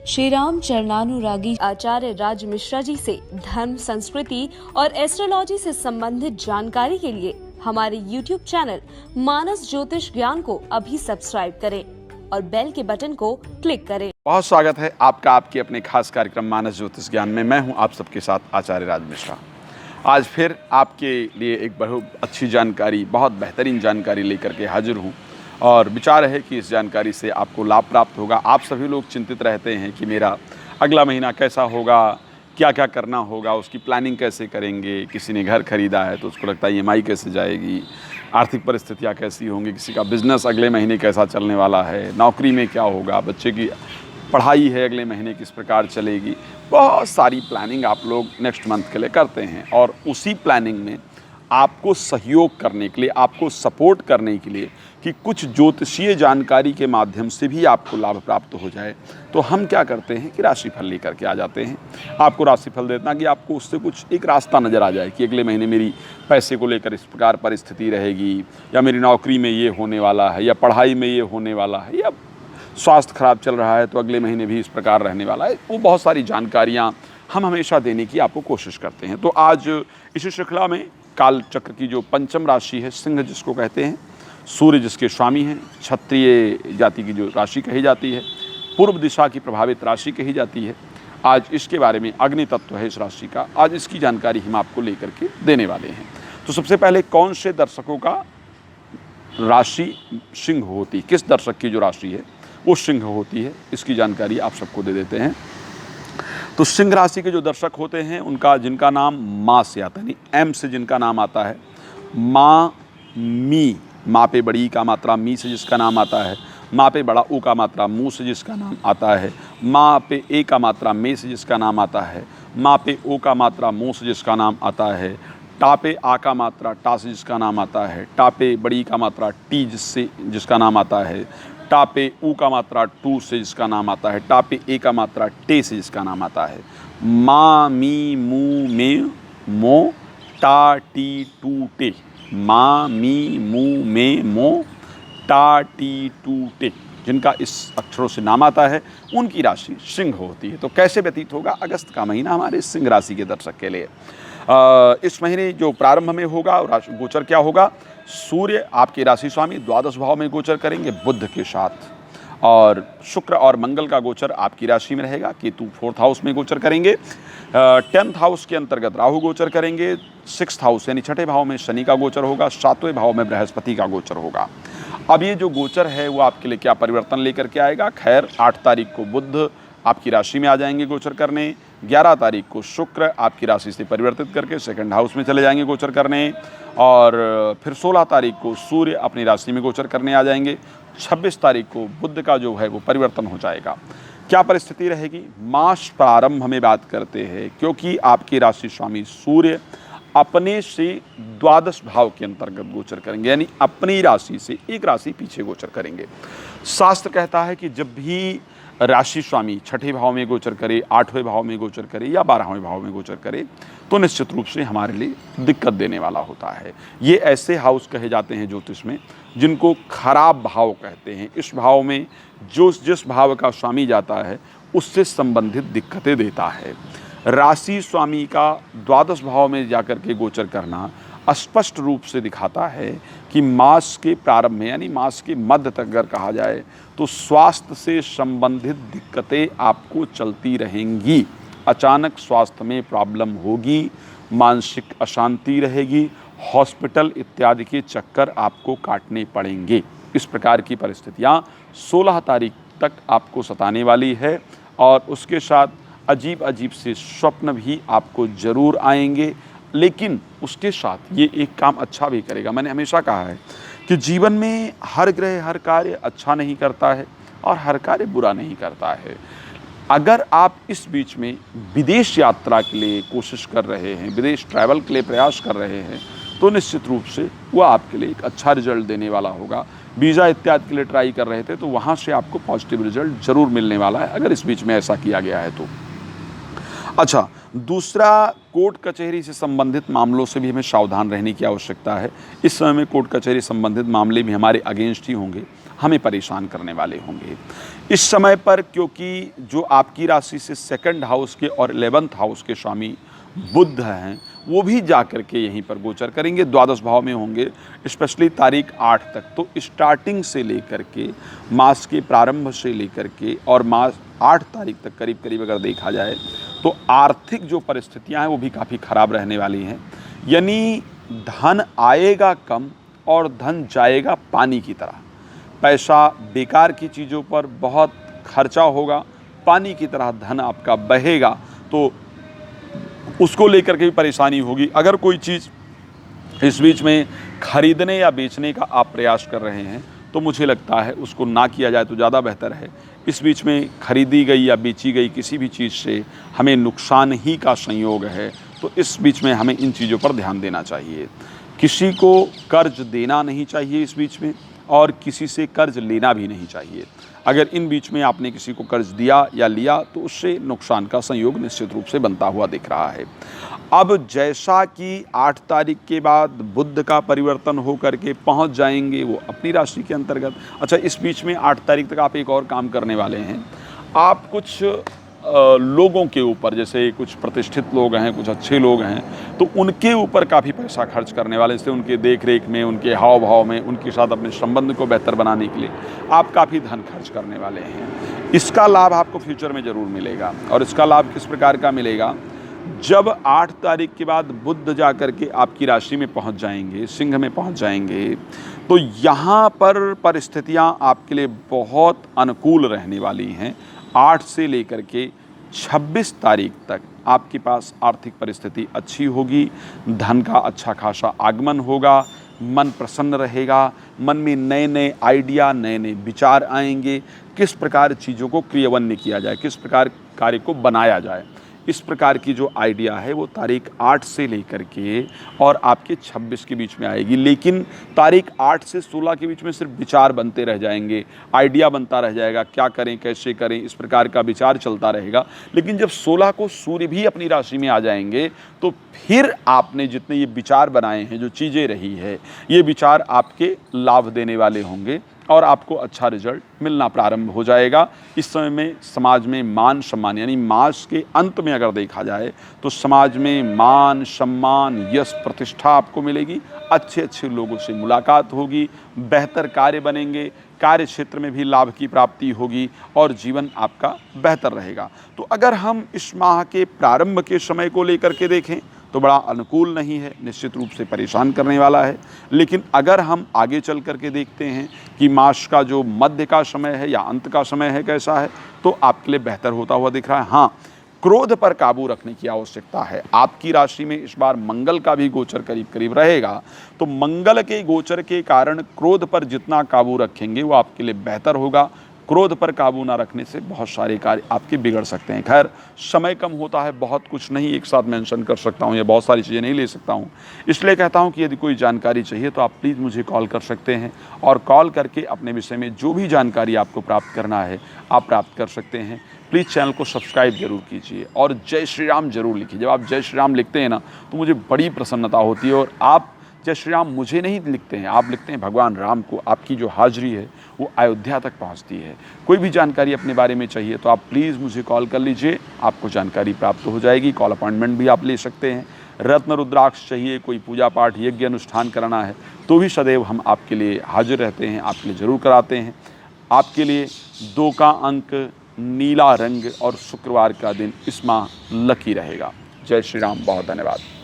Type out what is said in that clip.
श्री राम चरणानुरागी आचार्य राज मिश्रा जी से धर्म, संस्कृति और एस्ट्रोलॉजी से संबंधित जानकारी के लिए हमारे YouTube चैनल मानस ज्योतिष ज्ञान को अभी सब्सक्राइब करें और बेल के बटन को क्लिक करें। बहुत स्वागत है आपका आपके अपने खास कार्यक्रम मानस ज्योतिष ज्ञान में। मैं हूं आप सबके साथ आचार्य राज मिश्रा। आज फिर आपके लिए एक बहुत अच्छी जानकारी, बहुत बेहतरीन जानकारी लेकर के हाजिर हूं और विचार है कि इस जानकारी से आपको लाभ प्राप्त होगा। आप सभी लोग चिंतित रहते हैं कि मेरा अगला महीना कैसा होगा, क्या क्या करना होगा, उसकी प्लानिंग कैसे करेंगे। किसी ने घर खरीदा है तो उसको लगता है EMI कैसे जाएगी, आर्थिक परिस्थितियाँ कैसी होंगी, किसी का बिजनेस अगले महीने कैसा चलने वाला है, नौकरी में क्या होगा, बच्चे की पढ़ाई है अगले महीने किस प्रकार चलेगी। बहुत सारी प्लानिंग आप लोग नेक्स्ट मंथ के लिए करते हैं और उसी प्लानिंग में आपको सहयोग करने के लिए, आपको सपोर्ट करने के लिए कि कुछ ज्योतिषीय जानकारी के माध्यम से भी आपको लाभ प्राप्त हो जाए, तो हम क्या करते हैं कि राशिफल लेकर के आ जाते हैं। आपको राशिफल देना कि आपको उससे कुछ एक रास्ता नज़र आ जाए कि अगले महीने मेरी पैसे को लेकर इस प्रकार परिस्थिति रहेगी, या मेरी नौकरी में ये होने वाला है, या पढ़ाई में ये होने वाला है, या स्वास्थ्य खराब चल रहा है तो अगले महीने भी इस प्रकार रहने वाला है। वो बहुत सारी जानकारियाँ हम हमेशा देने की आपको कोशिश करते हैं। तो आज इस श्रृंखला में काल चक्र की जो पंचम राशि है, सिंह जिसको कहते हैं, सूर्य जिसके स्वामी हैं, क्षत्रिय जाति की जो राशि कही जाती है, पूर्व दिशा की प्रभावित राशि कही जाती है, आज इसके बारे में अग्नि तत्व है इस राशि का, आज इसकी जानकारी हम आपको लेकर के देने वाले हैं। तो सबसे पहले कौन से दर्शकों का राशि सिंह होती है, किस दर्शक की जो राशि है वो सिंह होती है, इसकी जानकारी आप सबको दे देते हैं। तो सिंह राशि के जो दर्शक होते हैं उनका, जिनका नाम माँ से आता है, यानी M से जिनका नाम आता है, माँ मी, माँ पे बड़ी का मात्रा मी से जिसका नाम आता है, माँ पे बड़ा ऊ का मात्रा मुँह से जिसका नाम आता है, माँ पे ए का मात्रा मे से जिसका नाम आता है, माँ पे ओ का मात्रा मुँह से जिसका नाम आता है, टा पे आ का मात्रा टा से जिसका नाम आता है, टा पे बड़ी का मात्रा टी जिससे जिसका नाम आता है, टा पे ऊ का मात्रा टू से जिसका नाम आता है, टा पे ए का मात्रा टे से जिसका नाम आता है, मा मी मू मे मो टा टी टू टे, मा मी मू मे मो टा टी टू टे, जिनका इस अक्षरों से नाम आता है उनकी राशि सिंह होती है। तो कैसे व्यतीत होगा अगस्त का महीना हमारे सिंह राशि के दर्शक के लिए। इस महीने जो प्रारंभ में होगा राशि गोचर क्या होगा, सूर्य आपके राशि स्वामी द्वादश भाव में गोचर करेंगे बुध के साथ, और शुक्र और मंगल का गोचर आपकी राशि में रहेगा, केतु 4th हाउस में गोचर करेंगे, 10th हाउस के अंतर्गत राहु गोचर करेंगे, 6th हाउस यानी छठे भाव में शनि का गोचर होगा, 7वें भाव में बृहस्पति का गोचर होगा। अब ये जो गोचर है वो आपके लिए क्या परिवर्तन लेकर के आएगा। खैर 8 तारीख को बुध आपकी राशि में आ जाएंगे गोचर करने, 11 तारीख को शुक्र आपकी राशि से परिवर्तित करके 2nd हाउस में चले जाएंगे गोचर करने, और फिर 16 तारीख को सूर्य अपनी राशि में गोचर करने आ जाएंगे, 26 तारीख को बुध का जो है वो परिवर्तन हो जाएगा। क्या परिस्थिति रहेगी, मास प्रारंभ में बात करते हैं, क्योंकि आपकी राशि स्वामी सूर्य अपने से द्वादश भाव के अंतर्गत गोचर करेंगे, यानी अपनी राशि से एक राशि पीछे गोचर करेंगे। शास्त्र कहता है कि जब भी राशि स्वामी छठे भाव में गोचर करे, 8वें भाव में गोचर करे या 12वें भाव में गोचर करे तो निश्चित रूप से हमारे लिए दिक्कत देने वाला होता है। ये ऐसे हाउस कहे जाते हैं ज्योतिष में जिनको खराब भाव कहते हैं। इस भाव में जो जिस भाव का स्वामी जाता है उससे संबंधित दिक्कतें देता है। राशि स्वामी का द्वादश भाव में जाकर के गोचर करना स्पष्ट रूप से दिखाता है कि मास के प्रारंभ में, यानी मास के मध्य तक अगर कहा जाए तो स्वास्थ्य से संबंधित दिक्कतें आपको चलती रहेंगी। अचानक स्वास्थ्य में प्रॉब्लम होगी, मानसिक अशांति रहेगी, हॉस्पिटल इत्यादि के चक्कर आपको काटने पड़ेंगे। इस प्रकार की परिस्थितियाँ 16 तारीख तक आपको सताने वाली है, और उसके साथ अजीब अजीब से स्वप्न भी आपको ज़रूर आएंगे। लेकिन उसके साथ ये एक काम अच्छा भी करेगा। मैंने हमेशा कहा है कि जीवन में हर ग्रह हर कार्य अच्छा नहीं करता है और हर कार्य बुरा नहीं करता है। अगर आप इस बीच में विदेश यात्रा के लिए कोशिश कर रहे हैं, विदेश ट्रैवल के लिए प्रयास कर रहे हैं, तो निश्चित रूप से वो आपके लिए एक अच्छा रिजल्ट देने वाला होगा। वीज़ा इत्यादि के लिए ट्राई कर रहे थे तो वहाँ से आपको पॉजिटिव रिजल्ट ज़रूर मिलने वाला है, अगर इस बीच में ऐसा किया गया है तो। अच्छा, दूसरा, कोर्ट कचहरी से संबंधित मामलों से भी हमें सावधान रहने की आवश्यकता है। इस समय में कोर्ट कचहरी संबंधित मामले भी हमारे अगेंस्ट ही होंगे। हमें परेशान करने वाले होंगे। इस समय पर क्योंकि जो आपकी राशि से 2nd हाउस के और 11th हाउस के स्वामी बुध हैं, वो भी जाकर के यहीं पर गोचर करेंगे, द्वादश भाव में होंगे, स्पेशली तारीख 8 तक। तो स्टार्टिंग से लेकर के मास के प्रारंभ से लेकर के और मास 8 तारीख तक करीब करीब अगर देखा जाए तो आर्थिक जो परिस्थितियां हैं वो भी काफ़ी ख़राब रहने वाली हैं। यानी धन आएगा कम और धन जाएगा पानी की तरह। पैसा बेकार की चीज़ों पर बहुत खर्चा होगा, पानी की तरह धन आपका बहेगा, तो उसको लेकर के भी परेशानी होगी। अगर कोई चीज़ इस बीच में खरीदने या बेचने का आप प्रयास कर रहे हैं तो मुझे लगता है उसको ना किया जाए तो ज़्यादा बेहतर है। इस बीच में खरीदी गई या बेची गई किसी भी चीज़ से हमें नुकसान ही का संयोग है, तो इस बीच में हमें इन चीज़ों पर ध्यान देना चाहिए। किसी को कर्ज देना नहीं चाहिए इस बीच में, और किसी से कर्ज लेना भी नहीं चाहिए। अगर इन बीच में आपने किसी को कर्ज दिया या लिया तो उससे नुकसान का संयोग निश्चित रूप से बनता हुआ दिख रहा है। अब जैसा कि 8 तारीख के बाद बुध का परिवर्तन हो करके पहुंच जाएंगे वो अपनी राशि के अंतर्गत। अच्छा, इस बीच में 8 तारीख तक आप एक और काम करने वाले हैं। आप कुछ लोगों के ऊपर, जैसे कुछ प्रतिष्ठित लोग हैं, कुछ अच्छे लोग हैं, तो उनके ऊपर काफ़ी पैसा खर्च करने वाले, इससे उनके देख रेख में, उनके हाव भाव में, उनके साथ अपने संबंध को बेहतर बनाने के लिए आप काफ़ी धन खर्च करने वाले हैं। इसका लाभ आपको फ्यूचर में ज़रूर मिलेगा। और इसका लाभ किस प्रकार का मिलेगा? जब 8 तारीख के बाद बुध जा कर के आपकी राशि में पहुंच जाएंगे, सिंह में पहुंच जाएंगे, तो यहाँ पर परिस्थितियाँ आपके लिए बहुत अनुकूल रहने वाली हैं। 8 से लेकर के 26 तारीख तक आपके पास आर्थिक परिस्थिति अच्छी होगी, धन का अच्छा खासा आगमन होगा, मन प्रसन्न रहेगा, मन में नए नए आइडिया, नए नए विचार आएंगे, किस प्रकार चीज़ों को क्रियान्वित किया जाए, किस प्रकार कार्य को बनाया जाए। इस प्रकार की जो आइडिया है वो तारीख 8 से लेकर के और आपके 26 के बीच में आएगी। लेकिन तारीख 8 से 16 के बीच में सिर्फ विचार बनते रह जाएंगे, आइडिया बनता रह जाएगा, क्या करें कैसे करें, इस प्रकार का विचार चलता रहेगा। लेकिन जब 16 को सूर्य भी अपनी राशि में आ जाएंगे तो फिर आपने जितने ये विचार बनाए हैं, जो चीज़ें रही है, ये विचार आपके लाभ देने वाले होंगे और आपको अच्छा रिजल्ट मिलना प्रारंभ हो जाएगा। इस समय में समाज में मान सम्मान, यानी मास के अंत में अगर देखा जाए तो समाज में मान सम्मान, यश, प्रतिष्ठा आपको मिलेगी, अच्छे अच्छे लोगों से मुलाकात होगी, बेहतर कार्य बनेंगे, कार्य क्षेत्र में भी लाभ की प्राप्ति होगी और जीवन आपका बेहतर रहेगा। तो अगर हम इस माह के प्रारंभ के समय को लेकर के देखें तो बड़ा अनुकूल नहीं है, निश्चित रूप से परेशान करने वाला है। लेकिन अगर हम आगे चल करके देखते हैं कि मास का जो मध्य का समय है या अंत का समय है कैसा है, तो आपके लिए बेहतर होता हुआ दिख रहा है। हाँ, क्रोध पर काबू रखने की आवश्यकता है। आपकी राशि में इस बार मंगल का भी गोचर करीब करीब रहेगा, तो मंगल के गोचर के कारण क्रोध पर जितना काबू रखेंगे वो आपके लिए बेहतर होगा। क्रोध पर काबू ना रखने से बहुत सारे कार्य आपके बिगड़ सकते हैं। खैर, समय कम होता है, बहुत कुछ नहीं एक साथ मेंशन कर सकता हूँ या बहुत सारी चीज़ें नहीं ले सकता हूँ, इसलिए कहता हूँ कि यदि कोई जानकारी चाहिए तो आप प्लीज़ मुझे कॉल कर सकते हैं और कॉल करके अपने विषय में जो भी जानकारी आपको प्राप्त करना है आप प्राप्त कर सकते हैं। प्लीज़ चैनल को सब्सक्राइब जरूर कीजिए और जय श्री राम जरूर लिखिए। जब आप जय श्री राम लिखते हैं ना तो मुझे बड़ी प्रसन्नता होती है। और आप जय श्री राम मुझे नहीं लिखते हैं, आप लिखते हैं भगवान राम को। आपकी जो हाजिरी है वो अयोध्या तक पहुंचती है। कोई भी जानकारी अपने बारे में चाहिए तो आप प्लीज़ मुझे कॉल कर लीजिए, आपको जानकारी प्राप्त हो जाएगी। कॉल अपॉइंटमेंट भी आप ले सकते हैं। रत्न रुद्राक्ष चाहिए, कोई पूजा पाठ यज्ञ अनुष्ठान कराना है तो भी सदैव हम आपके लिए हाजिर रहते हैं, आपके लिए ज़रूर कराते हैं। आपके लिए 2 का अंक, नीला रंग और शुक्रवार का दिन इस माह लकी रहेगा। जय श्री राम, बहुत धन्यवाद।